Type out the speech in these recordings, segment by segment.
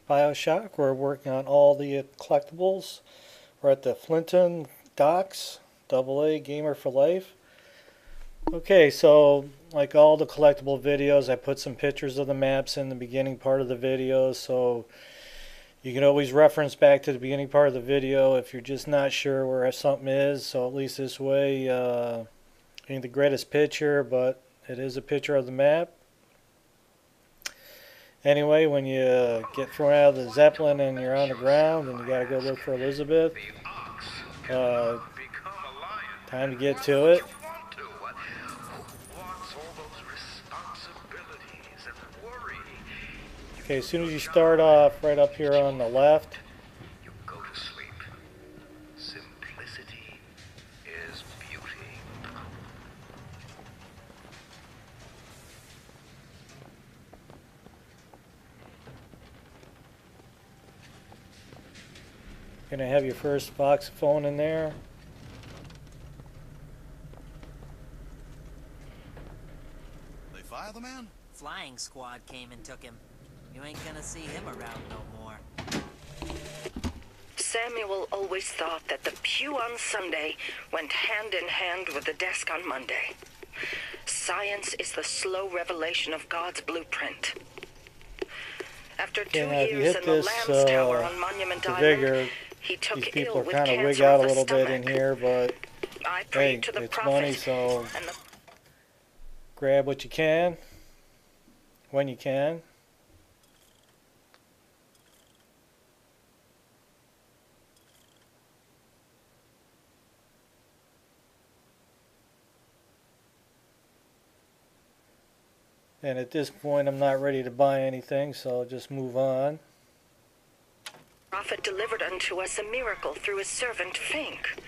Bioshock. We're working on all the collectibles. We're at the Finkton docks, AA Gamer for Life. Okay, so like all the collectible videos, I put some pictures of the maps in the beginning part of the video, so you can always reference back to the beginning part of the video if you're just not sure where something is. So at least this way, ain't the greatest picture, but it is a picture of the map. Anyway, when you get thrown out of the Zeppelin and you're on the ground and you gotta go look for Elizabeth, uh, time to get to it. Okay, as soon as you start off right up here on the left, you go to sleep. Simplicity is beauty. you're gonna have your first voxophone in there. They fire the man? Flying squad came and took him. You ain't gonna see him around no more. Samuel always thought that the pew on Sunday went hand in hand with the desk on Monday. Science is the slow revelation of God's blueprint. After 2 years in the Lambs Tower on Monument Island, he took these people ill are with kind of wig cancer out of a the little bit in stomach. here, but I hey, prayed to the it's prophet, money, so and the grab what you can when you can. And at this point, I'm not ready to buy anything, so I'll just move on. prophet delivered unto us a miracle through his servant Fink.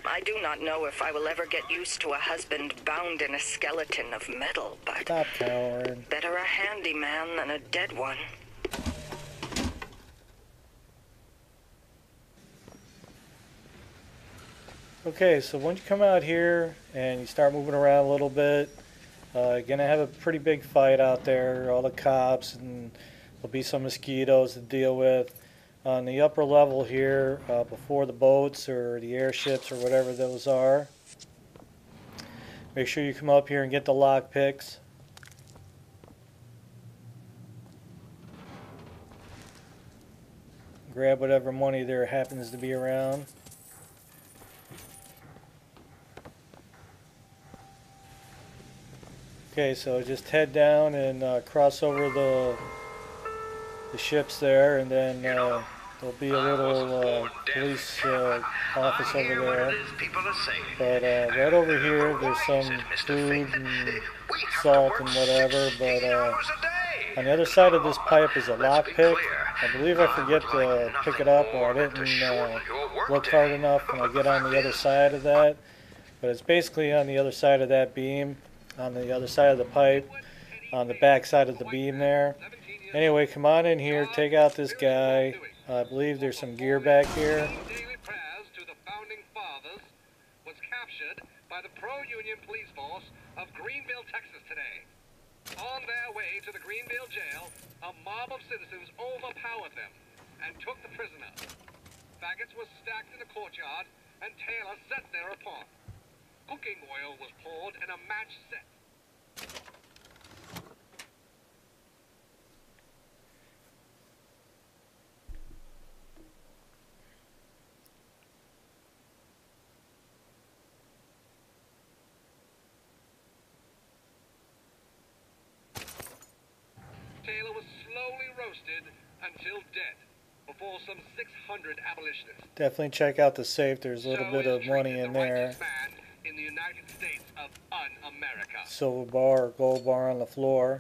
I do not know if I will ever get used to a husband bound in a skeleton of metal, but Stop cowering. better a handyman than a dead one. Okay, so once you come out here and you start moving around a little bit, you're going to have a pretty big fight out there, all the cops, and there'll be some mosquitoes to deal with. On the upper level here, before the boats or the airships or whatever those are, make sure you come up here and get the lock picks. Grab whatever money there happens to be around. Okay, so just head down and cross over the ships there, and then there'll be a little police office over there. But right over here, there's some food and salt and whatever. But on the other side of this pipe is a lockpick. I believe I forget to pick it up, or I didn't look hard enough when I get on the other side of that. But it's basically on the other side of that beam, on the other side of the pipe, on the back side of the beam there. Anyway, come on in here, take out this guy. I believe there's some gear back here. Daily prayers to the founding fathers was captured by the pro-union police force of Greenville, Texas today. On their way to the Greenville jail, a mob of citizens overpowered them and took the prisoner. Faggots were stacked in the courtyard and Taylor sat thereupon. Cooking oil was poured and a match set. Taylor was slowly roasted until dead before some 600 abolitionists. Definitely check out the safe. There's a little bit of money in there. In the United States of un-America. Silver bar or gold bar on the floor.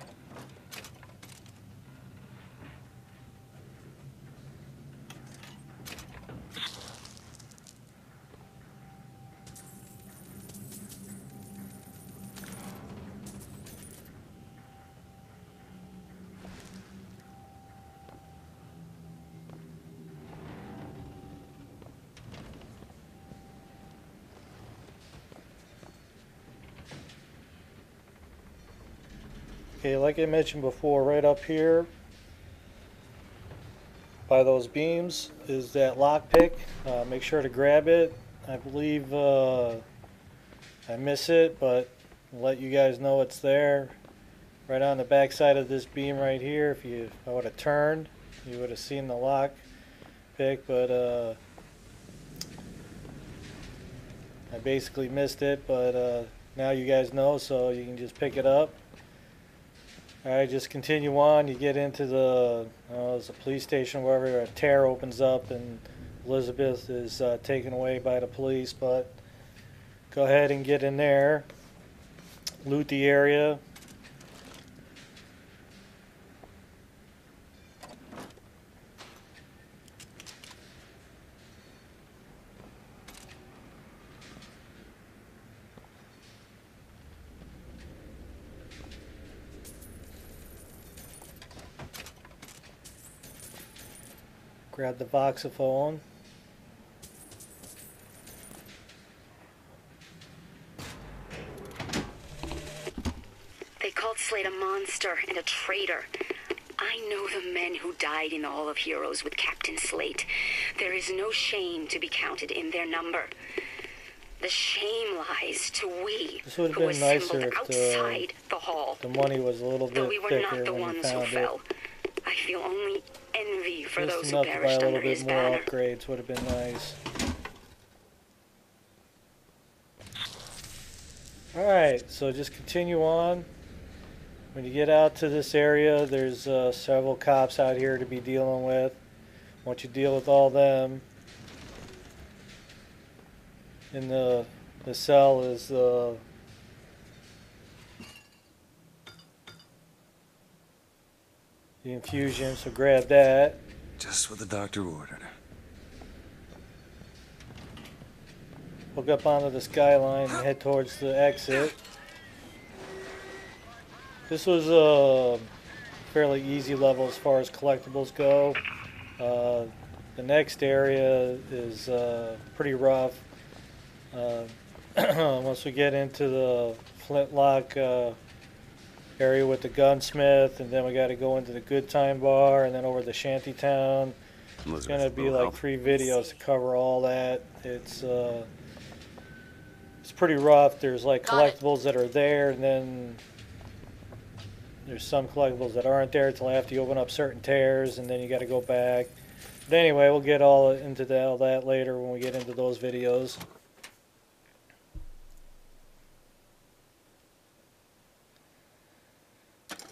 Okay, like I mentioned before, right up here by those beams is that lockpick. Make sure to grab it. I believe I miss it, but I'll let you guys know it's there. Right on the back side of this beam right here. If I would have turned, you would have seen the lock pick, but I basically missed it, but now you guys know, so you can just pick it up. Alright, just continue on. You get into it's a police station, wherever a tear opens up and Elizabeth is taken away by the police, but go ahead and get in there, loot the area. Grab the voxophone. They called Slade a monster and a traitor. I know the men who died in the Hall of Heroes with Captain Slate. There is no shame to be counted in their number. The shame lies to we This would have who been nicer assembled if outside the hall. the money was a little Though bit we were thicker not the when you ones who found fell. it. I feel only envy for Just those who enough to buy perished a under little his bit more banner. upgrades would have been nice. Alright, so just continue on. When you get out to this area, there's several cops out here to be dealing with. Once you deal with all them, in the cell is the infusion, so grab that. Just what the doctor ordered. Hook up onto the skyline and head towards the exit. This was a fairly easy level as far as collectibles go. The next area is pretty rough. Once we get into the flintlock area with the gunsmith, and then we got to go into the good time bar, and then over the shanty town. It's going to be like 3 videos to cover all that. It's pretty rough. There's like collectibles that are there, and then there's some collectibles that aren't there until after you open up certain tears, and then you got to go back. But anyway, we'll get all into all that later when we get into those videos.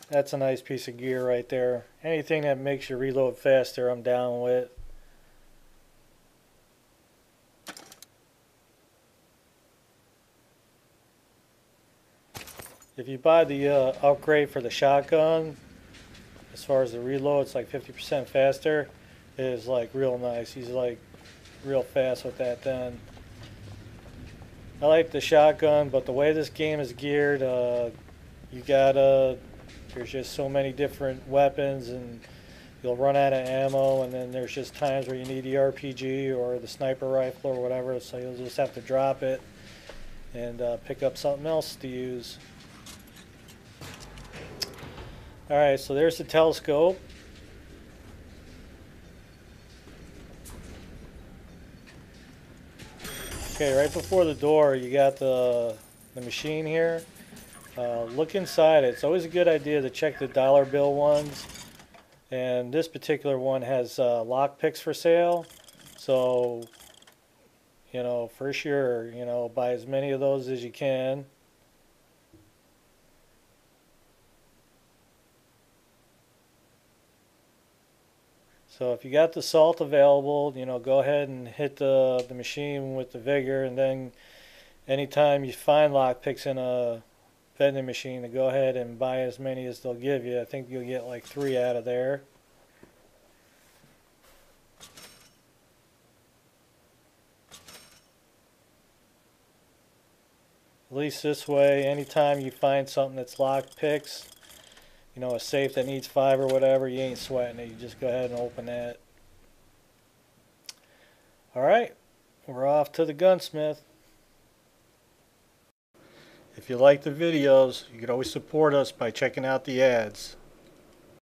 That's a nice piece of gear right there. Anything that makes you reload faster, I'm down with. If you buy the upgrade for the shotgun, as far as the reload, it's like 50% faster. It is like real nice. He's like real fast with that then. I like the shotgun, but the way this game is geared, there's just so many different weapons, and you'll run out of ammo, and then there's just times where you need the RPG or the sniper rifle or whatever, so you'll just have to drop it and pick up something else to use. Alright, so there's the telescope. Okay, right before the door you got the machine here. Look inside it. It's always a good idea to check the dollar bill ones. And this particular one has lock picks for sale. So, you know, for sure, you know, buy as many of those as you can. So if you got the salt available, you know, go ahead and hit the machine with the vigor, and then anytime you find lock picks in a vending machine, to go ahead and buy as many as they'll give you. I think you'll get like 3 out of there. At least this way, anytime you find something that's lock picks, you know, a safe that needs 5 or whatever, you ain't sweating it. You just go ahead and open that. Alright, we're off to the gunsmith. If you like the videos, you can always support us by checking out the ads.